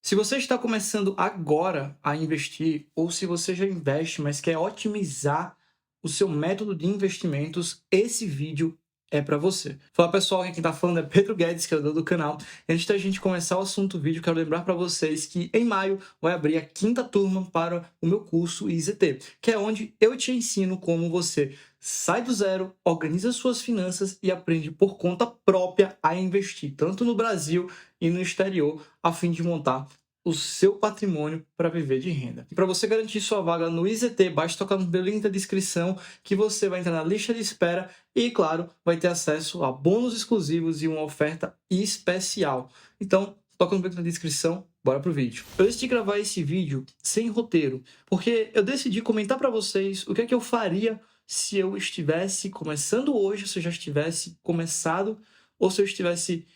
Se você está começando agora a investir, ou se você já investe, mas quer otimizar o seu método de investimentos, esse vídeo é para você. Fala pessoal, aqui quem está falando é Pedro Guedes, criador do canal. Antes da gente começar o assunto do vídeo, quero lembrar para vocês que em maio vai abrir a 5ª turma para o meu curso EasyT, que é onde eu te ensino como você sai do zero, organiza suas finanças e aprende por conta própria a investir, tanto no Brasil e no exterior, a fim de montar o seu patrimônio para viver de renda. E para você garantir sua vaga no EasyT, basta tocar no link da descrição que você vai entrar na lista de espera e, claro, vai ter acesso a bônus exclusivos e uma oferta especial. Então, toca no link na descrição, bora pro vídeo. Eu decidi gravar esse vídeo sem roteiro, porque eu decidi comentar para vocês o que é que eu faria se eu estivesse começando hoje, se eu já estivesse começado, ou se eu estivesse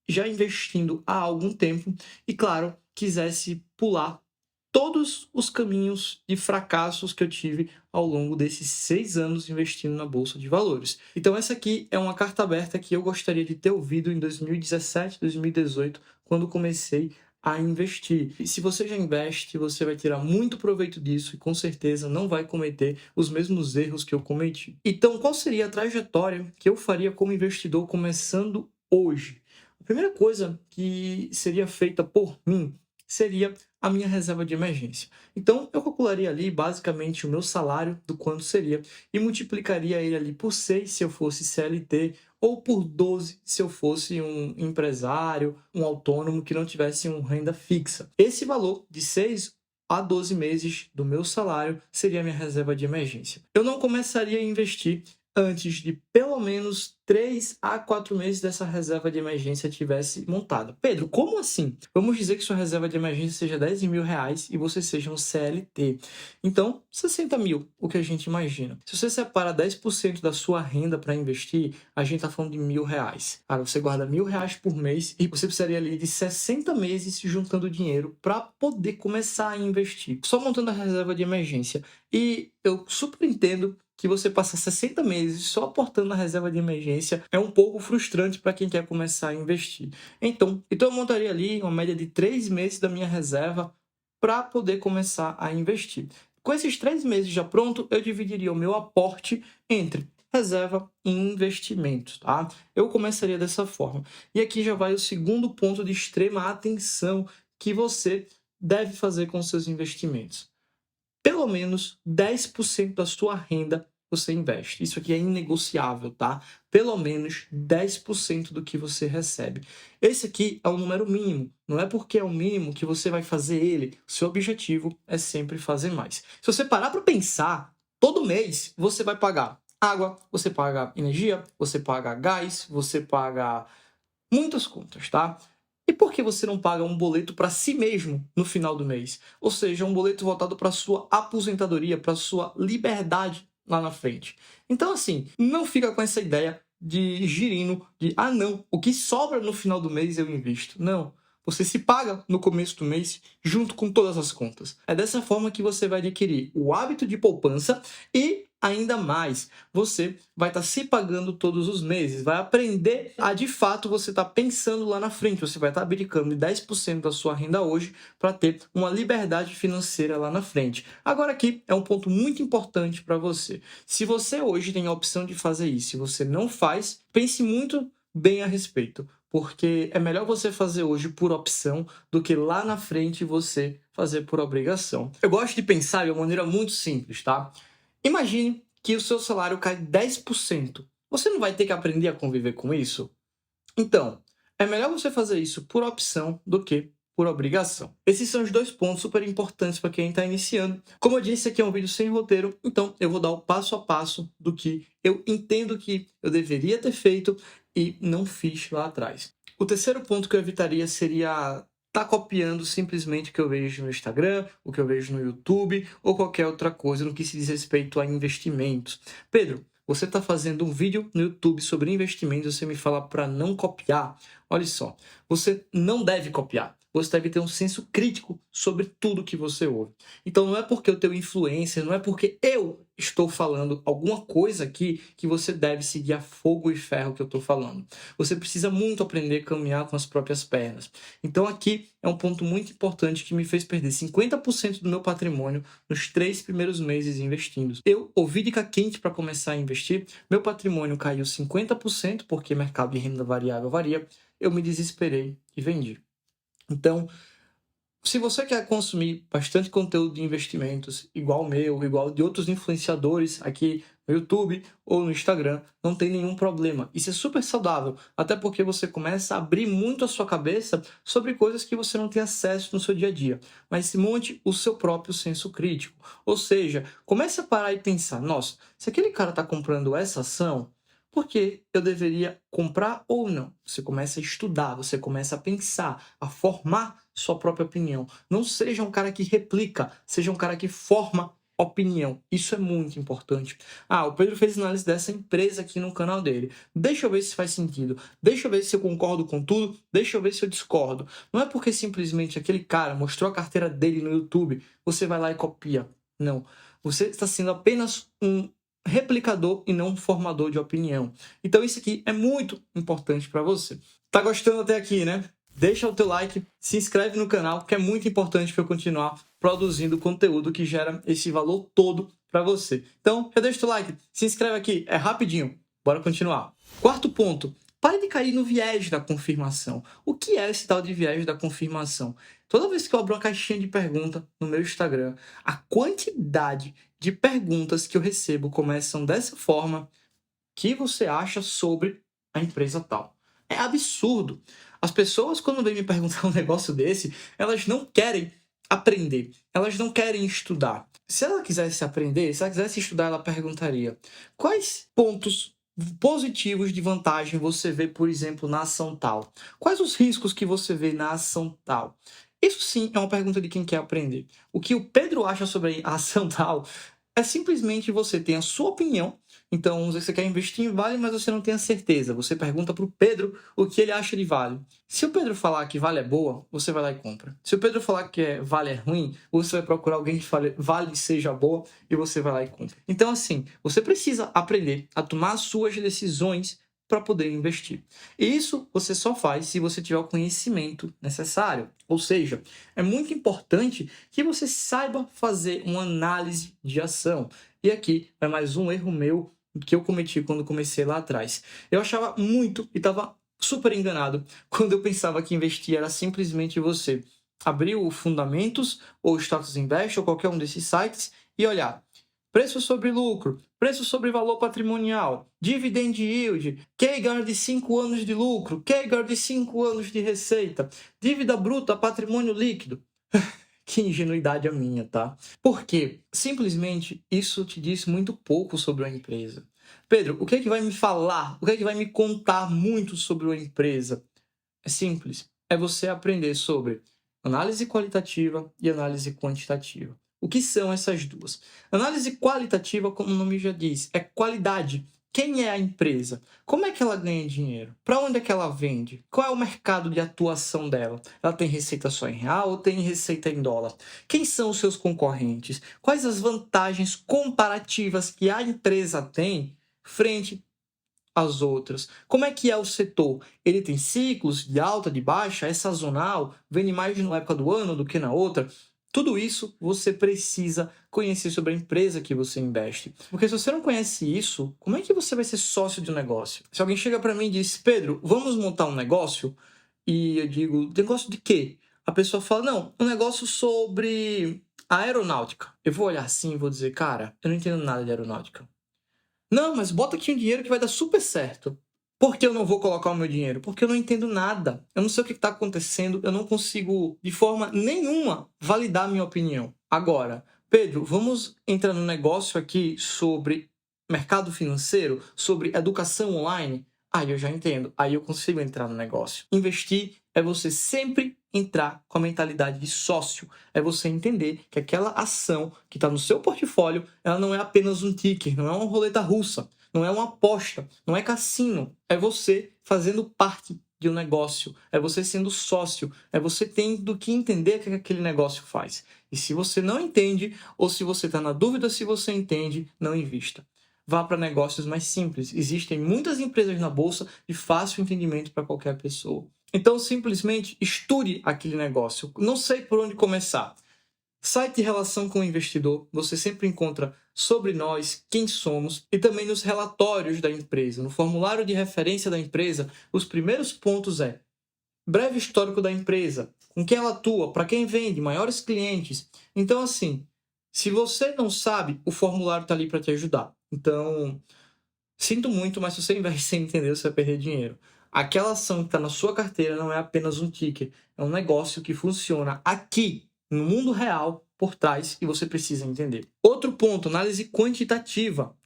já investindo há algum tempo e, claro, quisesse pular todos os caminhos de fracassos que eu tive ao longo desses 6 anos investindo na Bolsa de Valores. Então essa aqui é uma carta aberta que eu gostaria de ter ouvido em 2017, 2018, quando comecei a investir. E se você já investe, você vai tirar muito proveito disso e com certeza não vai cometer os mesmos erros que eu cometi. Então, qual seria a trajetória que eu faria como investidor começando hoje? A primeira coisa que seria feita por mim seria a minha reserva de emergência. Então, eu calcularia ali basicamente o meu salário, do quanto seria, e multiplicaria ele ali por 6 se eu fosse CLT, ou por 12 se eu fosse um empresário, um autônomo que não tivesse uma renda fixa. Esse valor de 6 a 12 meses do meu salário seria a minha reserva de emergência. Eu não começaria a investir antes de pelo menos 3 a 4 meses dessa reserva de emergência tivesse montada. Pedro, como assim? Vamos dizer que sua reserva de emergência seja 10 mil reais e você seja um CLT. Então, 60 mil, o que a gente imagina. Se você separa 10% da sua renda para investir, a gente está falando de R$ 1.000. Cara, você guarda R$ 1.000 por mês e você precisaria ali de 60 meses juntando dinheiro para poder começar a investir. Só montando a reserva de emergência. E eu super entendo que você passar 60 meses só aportando na reserva de emergência é um pouco frustrante para quem quer começar a investir. Então eu montaria ali uma média de 3 meses da minha reserva para poder começar a investir. Com esses 3 meses já pronto, eu dividiria o meu aporte entre reserva e investimentos, tá? Eu começaria dessa forma. E aqui já vai o segundo ponto de extrema atenção que você deve fazer com seus investimentos. Pelo menos 10% da sua renda você investe. Isso aqui é inegociável, tá? Pelo menos 10% do que você recebe. Esse aqui é um número mínimo. Não é porque é o mínimo que você vai fazer ele. O seu objetivo é sempre fazer mais. Se você parar para pensar, todo mês você vai pagar água, você paga energia, você paga gás, você paga muitas contas, tá? E por que você não paga um boleto para si mesmo no final do mês? Ou seja, um boleto voltado para sua aposentadoria, para sua liberdade lá na frente. Então, assim, não fica com essa ideia de girino, de não, o que sobra no final do mês eu invisto. Não. Você se paga no começo do mês junto com todas as contas. É dessa forma que você vai adquirir o hábito de poupança e ainda mais, você vai estar se pagando todos os meses, vai aprender a de fato você estar pensando lá na frente, você vai estar abdicando de 10% da sua renda hoje para ter uma liberdade financeira lá na frente. Agora aqui é um ponto muito importante para você. Se você hoje tem a opção de fazer isso, se você não faz, pense muito bem a respeito, porque é melhor você fazer hoje por opção do que lá na frente você fazer por obrigação. Eu gosto de pensar de uma maneira muito simples, tá? Imagine que o seu salário cai 10%. Você não vai ter que aprender a conviver com isso? Então, é melhor você fazer isso por opção do que por obrigação. Esses são os 2 pontos super importantes para quem está iniciando. Como eu disse, aqui é um vídeo sem roteiro, então eu vou dar o passo a passo do que eu entendo que eu deveria ter feito e não fiz lá atrás. O terceiro ponto que eu evitaria seria copiando simplesmente o que eu vejo no Instagram, o que eu vejo no YouTube ou qualquer outra coisa no que se diz respeito a investimentos. Pedro, você está fazendo um vídeo no YouTube sobre investimentos e você me fala para não copiar? Olha só, você não deve copiar. você deve ter um senso crítico sobre tudo que você ouve. Então não é porque eu tenho influência, não é porque eu estou falando alguma coisa aqui que você deve seguir a fogo e ferro que eu estou falando. Você precisa muito aprender a caminhar com as próprias pernas. Então aqui é um ponto muito importante que me fez perder 50% do meu patrimônio nos 3 primeiros meses investindo. Eu ouvi dica quente para começar a investir, meu patrimônio caiu 50% porque mercado de renda variável varia, eu me desesperei e vendi. Então, se você quer consumir bastante conteúdo de investimentos, igual o meu, igual de outros influenciadores aqui no YouTube ou no Instagram, não tem nenhum problema. Isso é super saudável, até porque você começa a abrir muito a sua cabeça sobre coisas que você não tem acesso no seu dia a dia. Mas monte o seu próprio senso crítico. Ou seja, comece a parar e pensar, nossa, se aquele cara está comprando essa ação, por que eu deveria comprar ou não? Você começa a estudar, você começa a pensar, a formar sua própria opinião. Não seja um cara que replica, seja um cara que forma opinião. Isso é muito importante. O Pedro fez análise dessa empresa aqui no canal dele. Deixa eu ver se faz sentido. Deixa eu ver se eu concordo com tudo. Deixa eu ver se eu discordo. Não é porque simplesmente aquele cara mostrou a carteira dele no YouTube, você vai lá e copia. Não. Você está sendo apenas um replicador e não um formador de opinião. Então isso aqui é muito importante para você. Tá gostando até aqui, né? Deixa o teu like, se inscreve no canal, que é muito importante para eu continuar produzindo conteúdo que gera esse valor todo para você. Então, já deixa o teu like, se inscreve aqui, é rapidinho. Bora continuar. Quarto ponto, pare de cair no viés da confirmação. O que é esse tal de viés da confirmação? Toda vez que eu abro uma caixinha de pergunta no meu Instagram, a quantidade de perguntas que eu recebo começam dessa forma: o que você acha sobre a empresa tal? É absurdo. As pessoas, quando vêm me perguntar um negócio desse, elas não querem aprender, elas não querem estudar. Se ela quisesse aprender, se ela quisesse estudar, ela perguntaria: quais pontos positivos de vantagem você vê, por exemplo, na ação tal? Quais os riscos que você vê na ação tal? Isso sim é uma pergunta de quem quer aprender. O que o Pedro acha sobre a ação tal é simplesmente você ter a sua opinião. Então, você quer investir em Vale, mas você não tem a certeza. Você pergunta para o Pedro o que ele acha de Vale. Se o Pedro falar que Vale é boa, você vai lá e compra. Se o Pedro falar que Vale é ruim, você vai procurar alguém que fale Vale seja boa e você vai lá e compra. Então, assim, você precisa aprender a tomar as suas decisões para poder investir. E isso você só faz se você tiver o conhecimento necessário. Ou seja, é muito importante que você saiba fazer uma análise de ação. E aqui é mais um erro meu que eu cometi quando comecei lá atrás. Eu achava muito e estava super enganado quando eu pensava que investir era simplesmente você abrir o Fundamentos ou o Status Invest ou qualquer um desses sites e olhar preço sobre lucro, preço sobre valor patrimonial, dividend yield, CAGR de 5 anos de lucro, CAGR de 5 anos de receita, dívida bruta, patrimônio líquido. Que ingenuidade a minha, tá? Porque simplesmente isso te diz muito pouco sobre a empresa. Pedro, o que é que vai me falar? O que é que vai me contar muito sobre uma empresa? É simples. É você aprender sobre análise qualitativa e análise quantitativa. O que são essas duas? Análise qualitativa, como o nome já diz, é qualidade. Quem é a empresa? Como é que ela ganha dinheiro? Para onde é que ela vende? Qual é o mercado de atuação dela? Ela tem receita só em real ou tem receita em dólar? Quem são os seus concorrentes? Quais as vantagens comparativas que a empresa tem frente às outras? Como é que é o setor? Ele tem ciclos de alta, de baixa, é sazonal, vende mais numa época do ano do que na outra? Tudo isso você precisa conhecer sobre a empresa que você investe. Porque se você não conhece isso, como é que você vai ser sócio de um negócio? Se alguém chega para mim e diz, Pedro, vamos montar um negócio? E eu digo, negócio de quê? A pessoa fala, não, um negócio sobre a aeronáutica. Eu vou olhar assim e vou dizer, cara, eu não entendo nada de aeronáutica. Não, mas bota aqui um dinheiro que vai dar super certo. Por que eu não vou colocar o meu dinheiro? Porque eu não entendo nada. Eu não sei o que está acontecendo. Eu não consigo, de forma nenhuma, validar a minha opinião. Agora, Pedro, vamos entrar no negócio aqui sobre mercado financeiro, sobre educação online? Aí eu já entendo. Aí eu consigo entrar no negócio. Investir é você sempre entrar com a mentalidade de sócio. É você entender que aquela ação que está no seu portfólio, ela não é apenas um ticker, não é uma roleta russa, não é uma aposta, não é cassino. É você fazendo parte de um negócio, é você sendo sócio, é você tendo que entender o que aquele negócio faz. E se você não entende, ou se você está na dúvida se você entende, não invista. Vá para negócios mais simples. Existem muitas empresas na bolsa de fácil entendimento para qualquer pessoa. Então, simplesmente estude aquele negócio. Não sei por onde começar. Site de relação com o investidor, você sempre encontra sobre nós, quem somos, e também nos relatórios da empresa. No formulário de referência da empresa, os primeiros pontos é breve histórico da empresa, com quem ela atua, para quem vende, maiores clientes. Então, assim, se você não sabe, o formulário está ali para te ajudar. Então, sinto muito, mas se você investe sem entender, você vai perder dinheiro. Aquela ação que está na sua carteira não é apenas um ticker, é um negócio que funciona aqui, no mundo real, por trás, e você precisa entender. Outro ponto, análise quantitativa.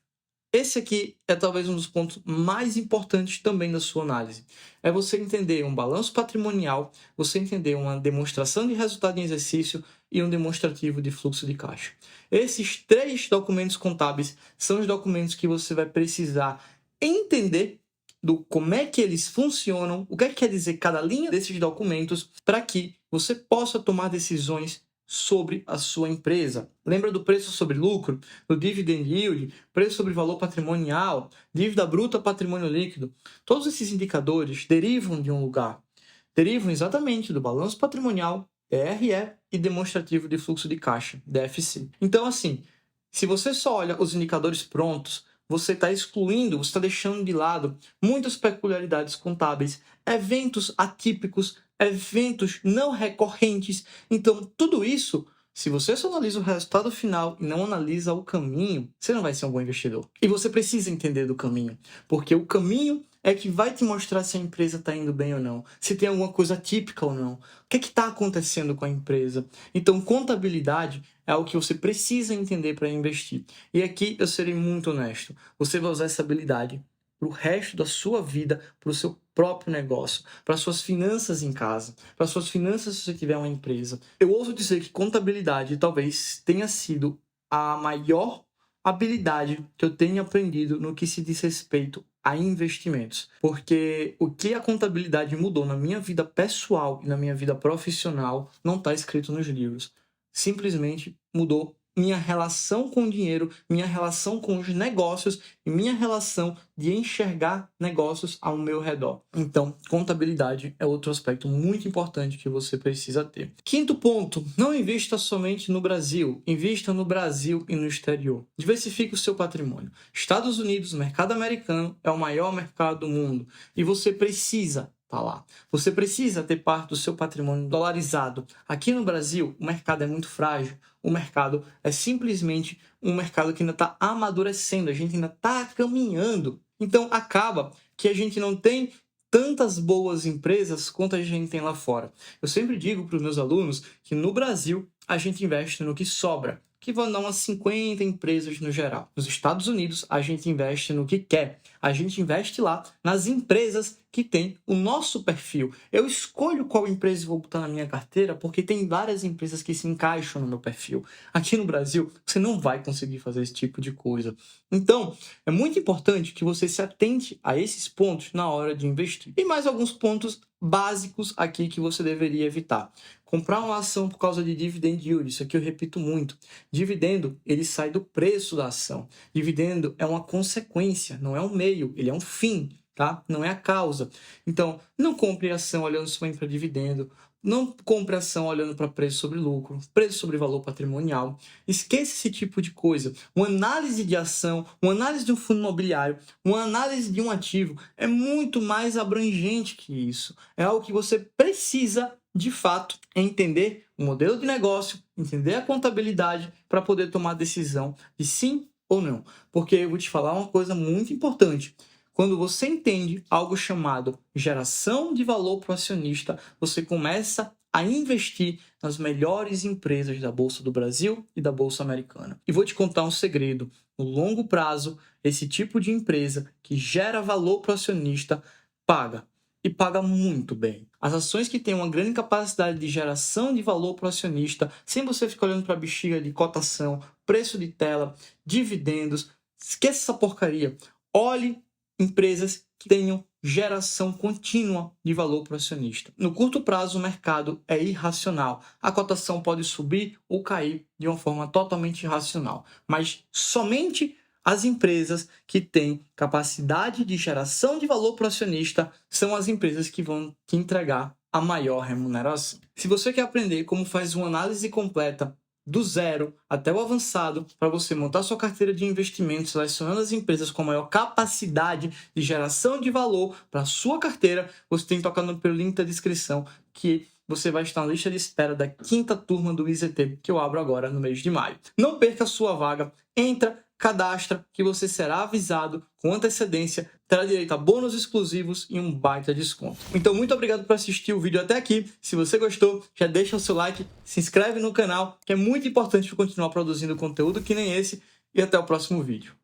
Esse aqui é talvez um dos pontos mais importantes também da sua análise. É você entender um balanço patrimonial, você entender uma demonstração de resultado em exercício e um demonstrativo de fluxo de caixa. Esses 3 documentos contábeis são os documentos que você vai precisar entender do como é que eles funcionam, o que é que quer dizer cada linha desses documentos, para que você possa tomar decisões sobre a sua empresa. Lembra do preço sobre lucro, do dividend yield, preço sobre valor patrimonial, dívida bruta, patrimônio líquido? Todos esses indicadores derivam de um lugar. Derivam exatamente do balanço patrimonial, DRE, e demonstrativo de fluxo de caixa, DFC. Então, assim, se você só olha os indicadores prontos, você está excluindo, você está deixando de lado muitas peculiaridades contábeis, eventos atípicos, eventos não recorrentes. Então, tudo isso, se você só analisa o resultado final e não analisa o caminho, você não vai ser um bom investidor. E você precisa entender do caminho, porque o caminho é que vai te mostrar se a empresa está indo bem ou não, se tem alguma coisa típica ou não, o que está acontecendo com a empresa. Então, contabilidade é algo que você precisa entender para investir. E aqui eu serei muito honesto, você vai usar essa habilidade para o resto da sua vida, para o seu próprio negócio, para suas finanças em casa, para suas finanças se você tiver uma empresa. Eu ouso dizer que contabilidade talvez tenha sido a maior habilidade que eu tenho aprendido no que se diz respeito a investimentos, porque o que a contabilidade mudou na minha vida pessoal e na minha vida profissional não está escrito nos livros. Simplesmente mudou minha relação com o dinheiro, minha relação com os negócios e minha relação de enxergar negócios ao meu redor. Então, contabilidade é outro aspecto muito importante que você precisa ter. Quinto ponto, não invista somente no Brasil, invista no Brasil e no exterior. Diversifique o seu patrimônio. Estados Unidos, mercado americano, é o maior mercado do mundo e você precisa tá lá. Você precisa ter parte do seu patrimônio dolarizado. Aqui no Brasil, o mercado é muito frágil. O mercado é simplesmente um mercado que ainda está amadurecendo. A gente ainda está caminhando. Então, acaba que a gente não tem tantas boas empresas quanto a gente tem lá fora. Eu sempre digo para os meus alunos que no Brasil a gente investe no que sobra, que vão dar umas 50 empresas no geral. Nos Estados Unidos, a gente investe no que quer. A gente investe lá nas empresas que têm o nosso perfil. Eu escolho qual empresa eu vou botar na minha carteira porque tem várias empresas que se encaixam no meu perfil. Aqui no Brasil, você não vai conseguir fazer esse tipo de coisa. Então, é muito importante que você se atente a esses pontos na hora de investir. E mais alguns pontos básicos aqui que você deveria evitar. Comprar uma ação por causa de dividend yield, isso aqui eu repito muito. Dividendo, ele sai do preço da ação. Dividendo é uma consequência, não é um meio, ele é um fim, tá? Não é a causa. Então, não compre ação olhando somente para dividendo, não compre ação olhando para preço sobre lucro, preço sobre valor patrimonial. Esqueça esse tipo de coisa. Uma análise de ação, uma análise de um fundo imobiliário, uma análise de um ativo é muito mais abrangente que isso. É algo que você precisa de fato, entender o modelo de negócio, entender a contabilidade para poder tomar a decisão de sim ou não. Porque eu vou te falar uma coisa muito importante. Quando você entende algo chamado geração de valor para o acionista, você começa a investir nas melhores empresas da Bolsa do Brasil e da Bolsa Americana. E vou te contar um segredo. No longo prazo, esse tipo de empresa que gera valor para o acionista paga. E paga muito bem. As ações que têm uma grande capacidade de geração de valor para o acionista, sem você ficar olhando para a bexiga de cotação, preço de tela, dividendos, esqueça essa porcaria. Olhe empresas que tenham geração contínua de valor para o acionista. No curto prazo, o mercado é irracional. A cotação pode subir ou cair de uma forma totalmente irracional, mas somente as empresas que têm capacidade de geração de valor para o acionista são as empresas que vão te entregar a maior remuneração. Se você quer aprender como faz uma análise completa do zero até o avançado para você montar sua carteira de investimentos, selecionando as empresas com maior capacidade de geração de valor para a sua carteira, você tem que tocar pelo link da descrição que você vai estar na lista de espera da 5ª turma do IZT, que eu abro agora no mês de maio. Não perca a sua vaga, entra, cadastra, que você será avisado com antecedência, terá direito a bônus exclusivos e um baita desconto. Então, muito obrigado por assistir o vídeo até aqui. Se você gostou, já deixa o seu like, se inscreve no canal, que é muito importante para continuar produzindo conteúdo que nem esse, e até o próximo vídeo.